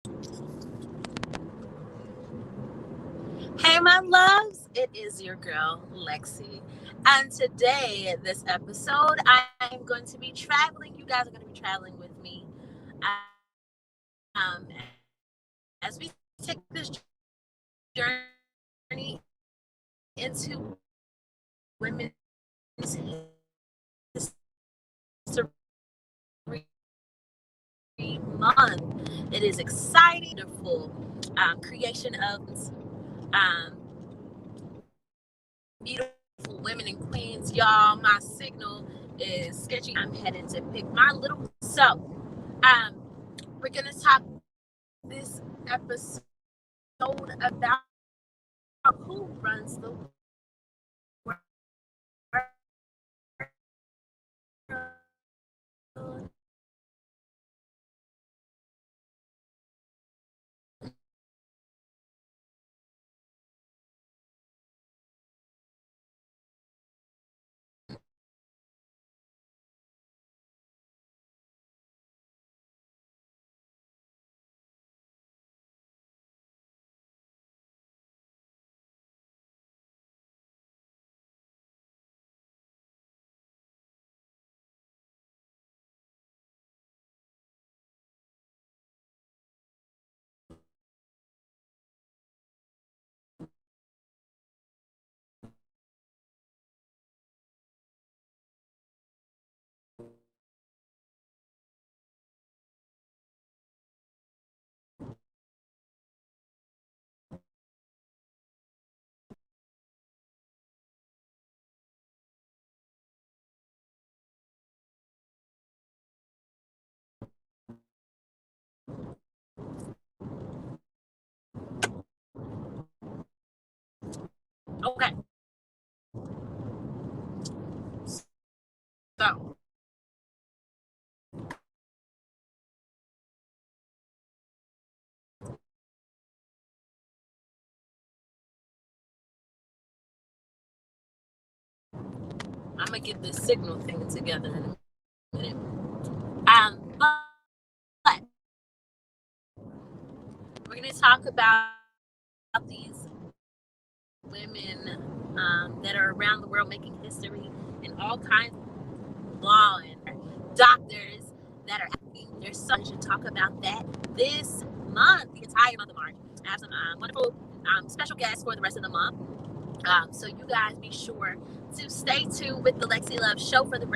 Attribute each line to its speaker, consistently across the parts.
Speaker 1: Hey, my loves, it is your girl, Lexi. And today, this episode, I am going to be traveling. You guys are going to be traveling with me as we take this journey into Women's History Month. It is exciting, wonderful creation of beautiful women and queens. Y'all, my signal is sketchy. I'm headed to pick my little. We're going to talk this episode about who runs the world. Okay, so I'm gonna get this signal thing together in a minute. But we're gonna talk about these women that are around the world making history in all kinds of law and doctors that are having their son should talk about that this month, the entire month of March. I have some wonderful special guests for the rest of the month. So you guys be sure to stay tuned with the Lexi Love Show for the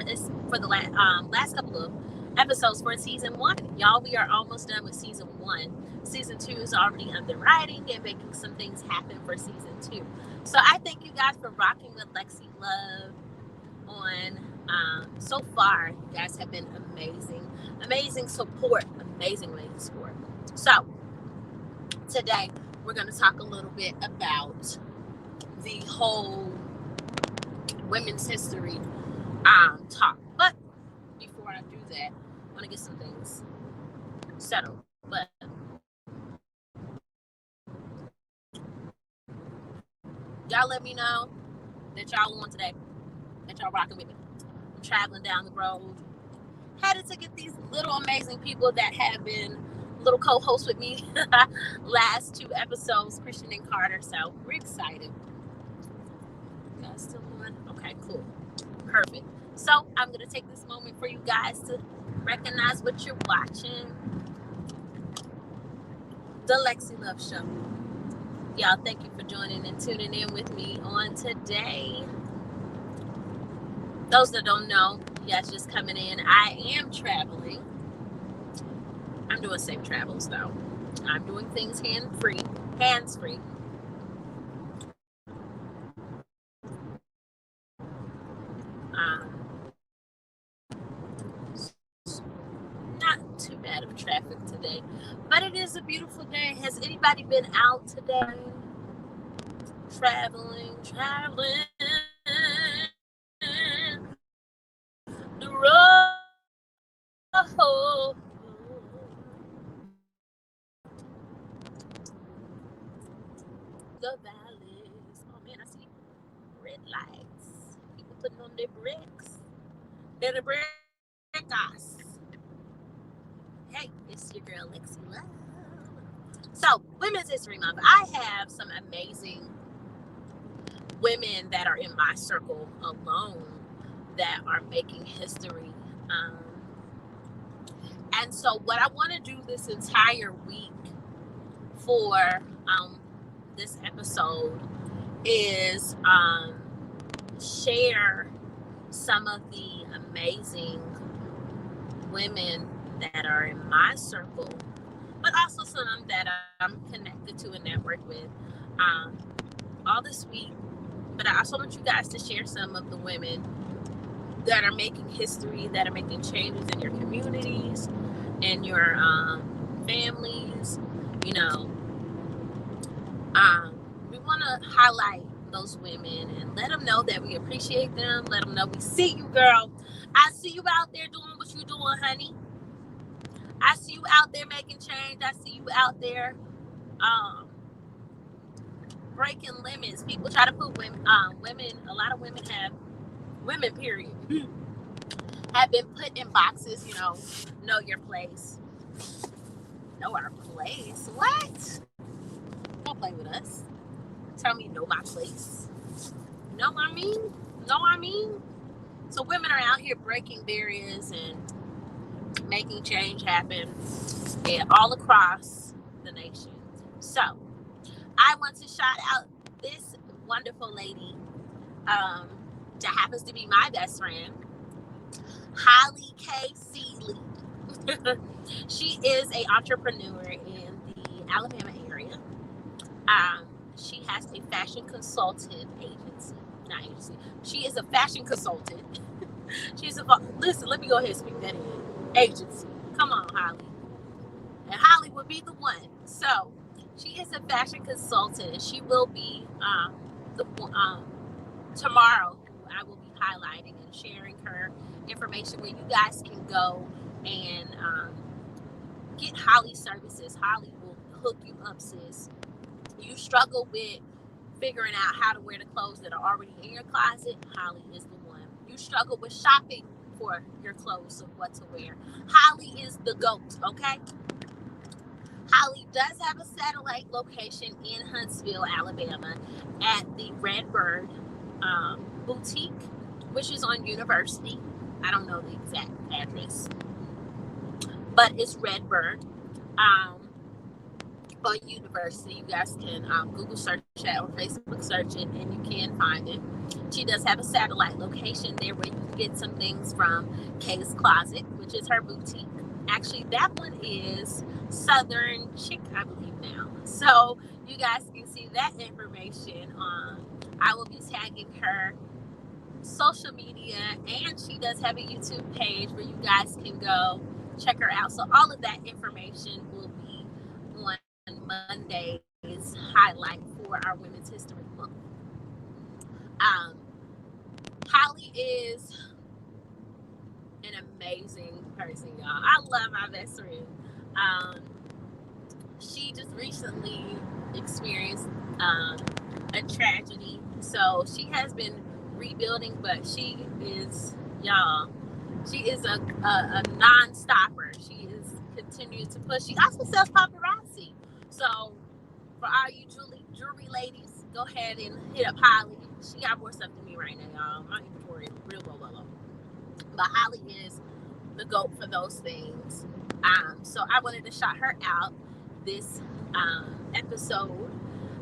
Speaker 1: last couple of episodes for season 1. Y'all, we are almost done with season 1. Season 2 is already under writing and making some things happen for season 2. So I thank you guys for rocking with Lexi Love on so far. You guys have been amazing support, amazing support. So today we're going to talk a little bit about the whole women's history talk. But before I do that, I want to get some things settled. But y'all let me know that y'all on today, that y'all rocking with me. I'm traveling down the road, headed to get these little amazing people that have been little co-hosts with me last 2 episodes, Christian and Carter. So we're excited. You guys still on? Okay, cool. Perfect. So I'm going to take this moment for you guys to recognize what you're watching. The Lexi Love Show. Y'all, thank you for joining and tuning in with me on today. Those that don't know, yes, just coming in, I am traveling. I'm doing safe travels though. I'm doing things hands free. Not too bad of traffic today, but it is a beautiful day. Has anybody been out today? Traveling the road. The valleys. Oh man, I see red lights. People putting on their brakes. They're the brakes. Hey, it's your girl Lexi Love. So, Women's History Month. I have some amazing women that are in my circle alone that are making history. And so, what I want to do this entire week for this episode is share some of the amazing women that are in my circle, but also some that I'm connected to and network with all this week. But I also want you guys to share some of the women that are making history, that are making changes in your communities, in your families. You know, we want to highlight those women and let them know that we appreciate them. Let them know we see you, girl. I see you out there doing what you're doing, honey. I see you out there making change. I see you out there breaking limits. People try to put women, a lot of women period, have been put in boxes, know your place. Know our place? What? Don't play with us. Tell me know my place. Know what I mean? Know what I mean? So women are out here breaking barriers and making change happen all across the nation. So I want to shout out this wonderful lady that happens to be my best friend, Holly K. Seeley. She is an entrepreneur in the Alabama area. She has a fashion consultant agency. Not agency. She is a fashion consultant. Listen, let me go ahead and speak that in. Agency. Come on, Holly. And Holly would be the one. So, she is a fashion consultant, and she will be tomorrow. I will be highlighting and sharing her information where you guys can go and get Holly services. Holly will hook you up, sis. You struggle with figuring out how to wear the clothes that are already in your closet, Holly is the one. You struggle with shopping for your clothes of what to wear, Holly is the GOAT, okay? Holly does have a satellite location in Huntsville, Alabama at the Redbird Boutique, which is on University. I don't know the exact address, but it's Redbird on University. You guys can Google search it or Facebook search it, and you can find it. She does have a satellite location there where you can get some things from Kay's Closet, which is her boutique. Actually, that one is Southern Chic, I believe now. So you guys can see that information. I will be tagging her social media, and she does have a YouTube page where you guys can go check her out. So all of that information will be on Monday's highlight for our Women's History Month. Holly is an amazing person, y'all. I love my best friend. She just recently experienced a tragedy, so she has been rebuilding, but she is, y'all, she is a non-stopper. She is continuing to push. She also sells paparazzi. So for all you jewelry ladies, go ahead and hit up Holly. She got more stuff than me right now, y'all. My inventory is real low. But Holly is the GOAT for those things. So I wanted to shout her out this episode.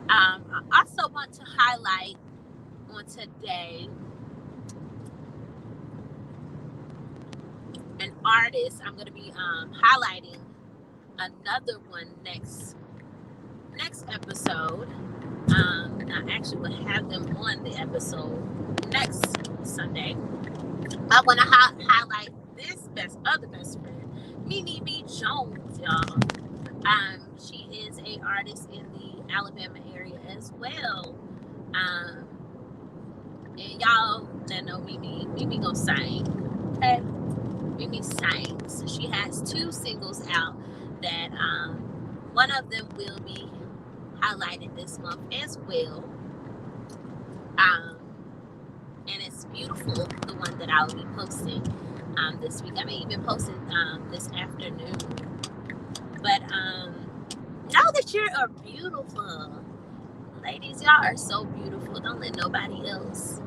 Speaker 1: I also want to highlight on today an artist. I'm going to be highlighting another one next episode. I actually will have them on the episode next Sunday. I want to highlight this other best friend, Mimi B. Jones, y'all. She is an artist in the Alabama area as well. And y'all that know Mimi gonna sing. Okay? Mimi sings. She has 2 singles out that one of them will be highlighted this month as well. And it's beautiful, the one that I will be posting this week. I may even post it this afternoon. But know that that you are beautiful. Ladies, y'all are so beautiful. Don't let nobody else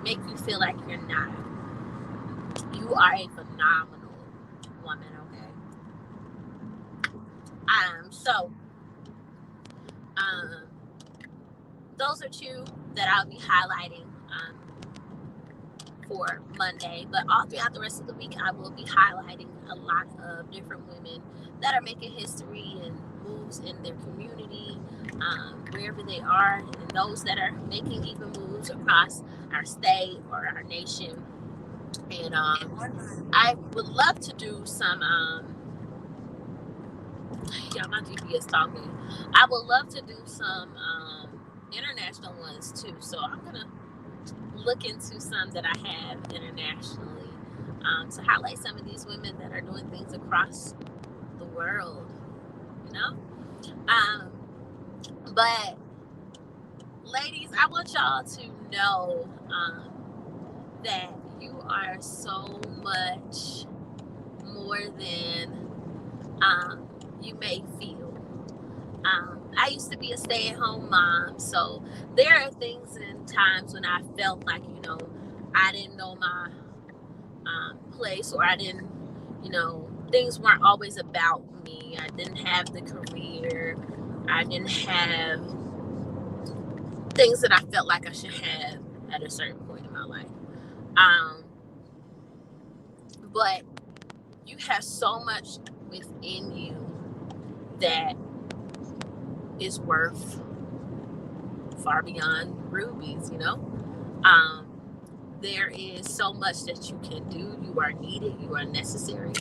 Speaker 1: make you feel like you're not. You are a phenomenal woman, okay? So those are two that I'll be highlighting for Monday, but all throughout the rest of the week I will be highlighting a lot of different women that are making history and moves in their community, wherever they are, and those that are making even moves across our state or our nation. And I would love to do some yeah, my GPS talking. I would love to do some international ones too, so I'm gonna look into some that I have internationally to highlight some of these women that are doing things across the world, you know. But ladies, I want y'all to know that you are so much more than you may feel. I used to be a stay-at-home mom, so there are things and times when I felt like, I didn't know my place, or I didn't, things weren't always about me. I didn't have the career. I didn't have things that I felt like I should have at a certain point in my life. But you have so much within you that is worth far beyond rubies, there is so much that you can do. You are needed. You are necessary.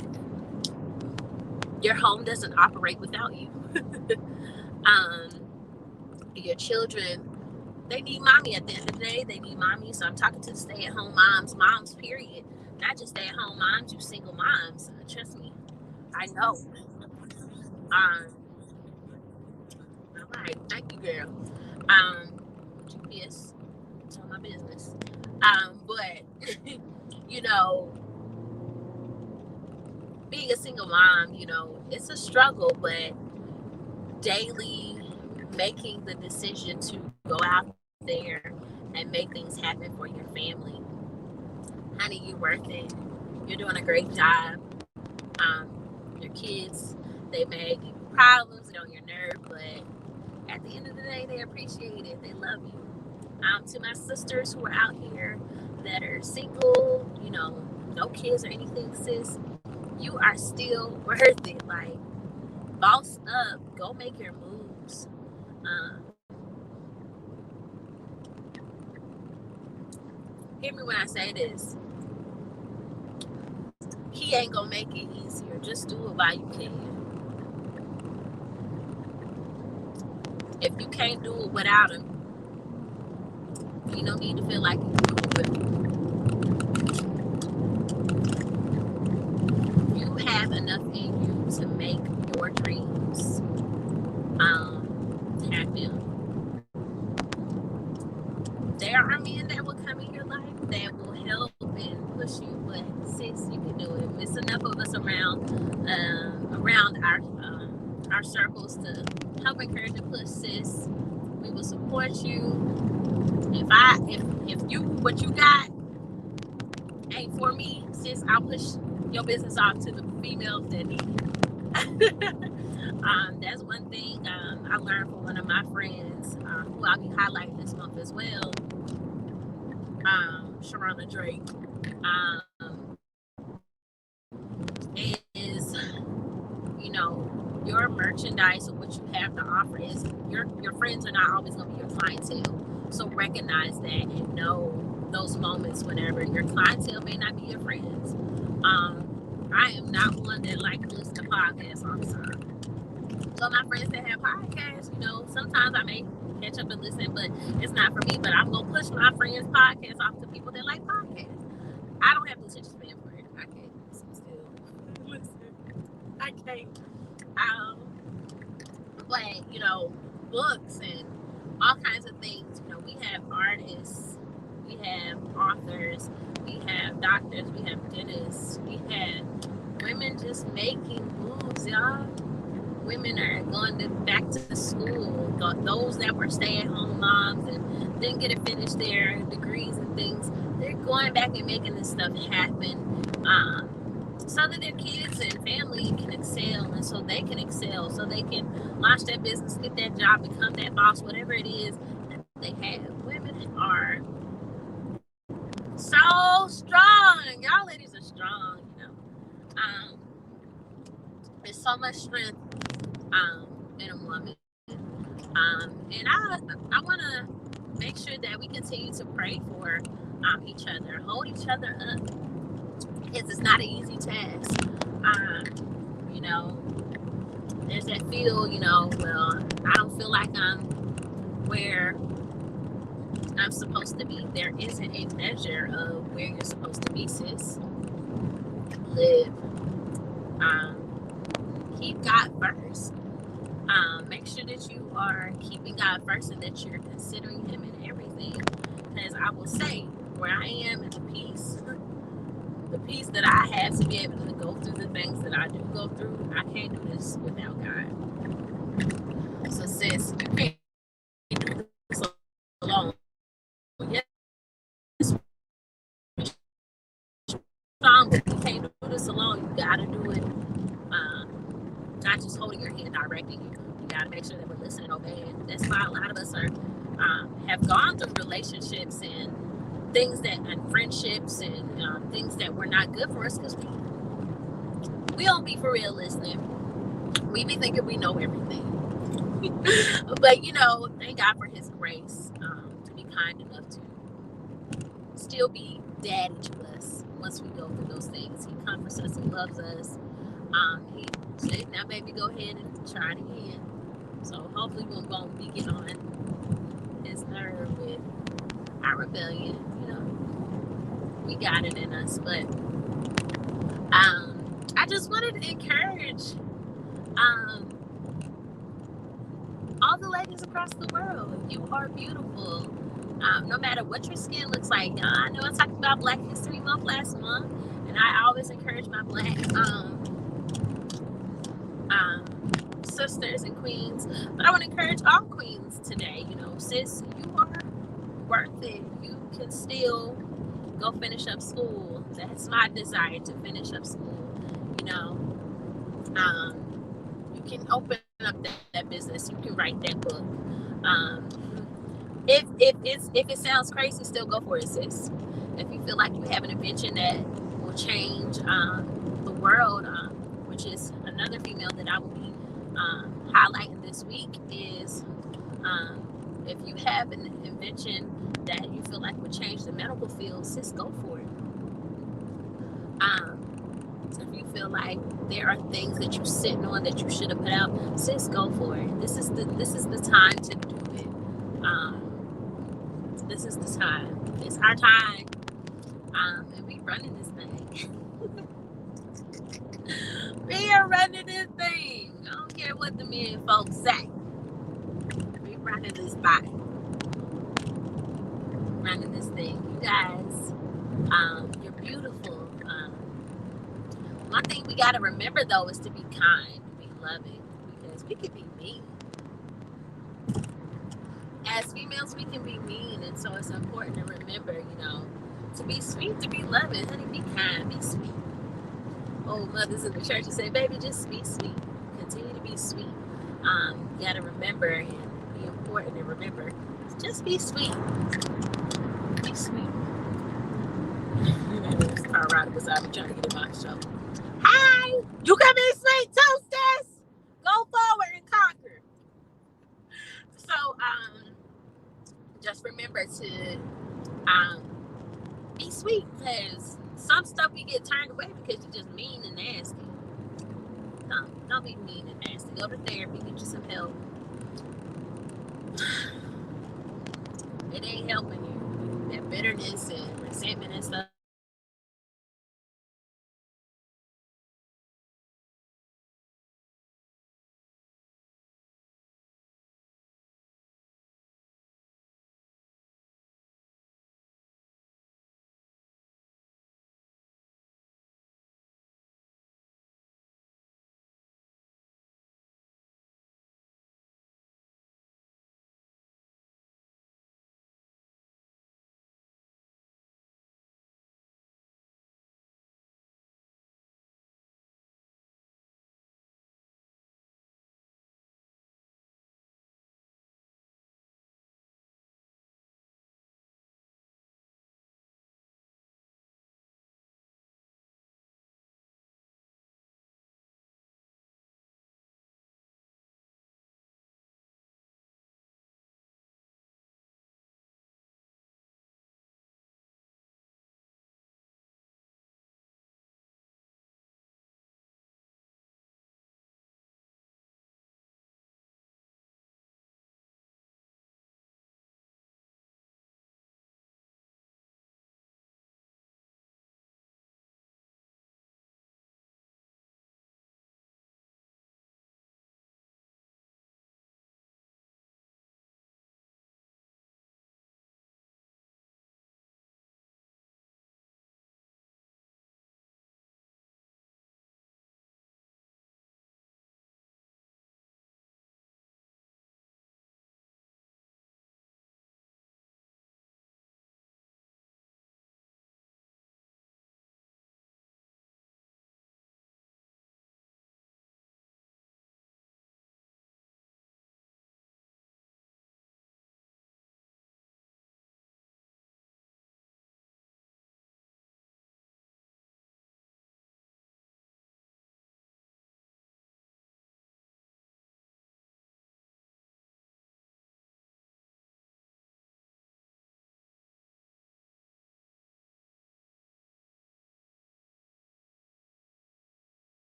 Speaker 1: Your home doesn't operate without you. Your children, they need mommy at the end of the day. They need mommy. So I'm talking to the stay-at-home moms, period. Not just stay-at-home moms, you single moms. Trust me, I know. All right, thank you, girl. GPS, it's on my business. But being a single mom, it's a struggle, but daily making the decision to go out there and make things happen for your family. Honey, you're worth it. You're doing a great job. Your kids, they may give you problems, get on your nerve, but at the end of the day, they appreciate it. They love you. To my sisters who are out here that are single, no kids or anything, sis, you are still worth it. Like, boss up, go make your moves. Hear me when I say this. He ain't gonna make it easier. Just do it while you can. If you can't do it without him, you don't need to feel like you can do it with him. You have enough in you to make your dreams happen. There are men that will come in your life that will help and push you, but sis, you can do it. It's enough of us around our circles to help encourage and push, sis. We will support you. If what you got ain't for me, sis, I'll push your business off to the females that need it. That's one thing I learned from one of my friends, who I'll be highlighting this month as well, Sharona Drake, is, your merchandise or what you have to offer is your friends are not always going to be your clientele. So recognize that and know those moments whenever your clientele may not be your friends. I am not one that like to listen to podcasts all the time. So my friends that have podcasts, sometimes I may catch up and listen, but it's not for me. But I'm gonna push my friends' podcasts off to people that like podcasts. I don't have the attention span for it. I can't listen. I can't. But books and all kinds of things. We have artists, we have authors, we have doctors, we have dentists, we have women just making moves, y'all. women are going back to school, those that were stay-at-home moms and didn't get to finish their degrees and things, they're going back and making this stuff happen, so that their kids and family can excel, and so they can excel, so they can launch their business, get that job, become that boss, whatever it is that they have. Women are so strong. Y'all ladies are strong, there's so much strength in a woman. And I want to make sure that we continue to pray for each other, hold each other up, because it's not an easy task. There's that feel, well, I don't feel like I'm where I'm supposed to be. There isn't a measure of where you're supposed to be, sis. Live. Keep God first. Make sure that you are keeping God first and that you're considering Him in everything. Because I will say, where I am and the peace that I have to be able to go through the things that I do go through, I can't do this without God. So sis, you can't do this alone. Yes, strong, but you can't do this alone. You gotta do it. Not just holding your hand, directing you. You gotta make sure that we're listening, obeying. That's why a lot of us have gone through relationships and things and friendships and things that were not good for us, because we don't be for real listening. We be thinking we know everything. But thank God for His grace, to be kind enough to still be daddy to us once we go through those things. He comforts us, He loves us. He said, now baby, go ahead and try it again. So hopefully we won't be getting on His nerve with our rebellion. We got it in us. But I just wanted to encourage all the ladies across the world. You are beautiful. No matter what your skin looks like. I know I talked about Black History Month last month, and I always encourage my Black sisters and queens, but I want to encourage all queens today. Sis, you are worth it. You can still go finish up school. That's my desire, to finish up school. You can open up that business. You can write that book. If it sounds crazy, still go for it, sis. If you feel like you have an invention that will change the world, which is another female that I will be highlighting this week, is if you have an invention that you feel like would change the medical field, sis, go for it. So if you feel like there are things that you're sitting on that you should have put out, sis, go for it. This is the time to do it. This is the time. It's our time. And we running this thing. We are running this thing. I don't care what the men folks say. We running this body. Running this thing. You guys, you're beautiful. One thing we got to remember, though, is to be kind, to be loving, because we can be mean. As females, we can be mean, and so it's important to remember, to be sweet, to be loving. Honey, be kind, be sweet. Old mothers in the church would say, baby, just be sweet. Continue to be sweet. You got to remember, and be important to remember, just be sweet. Be sweet. This car rider beside me trying to get in my show. Hi! You can be sweet too, sis! Go forward and conquer. So, just remember to be sweet, because some stuff we get turned away because you're just mean and nasty. Don't be mean and nasty. Go to therapy, get you some help. It ain't helping you. That bitterness and resentment and stuff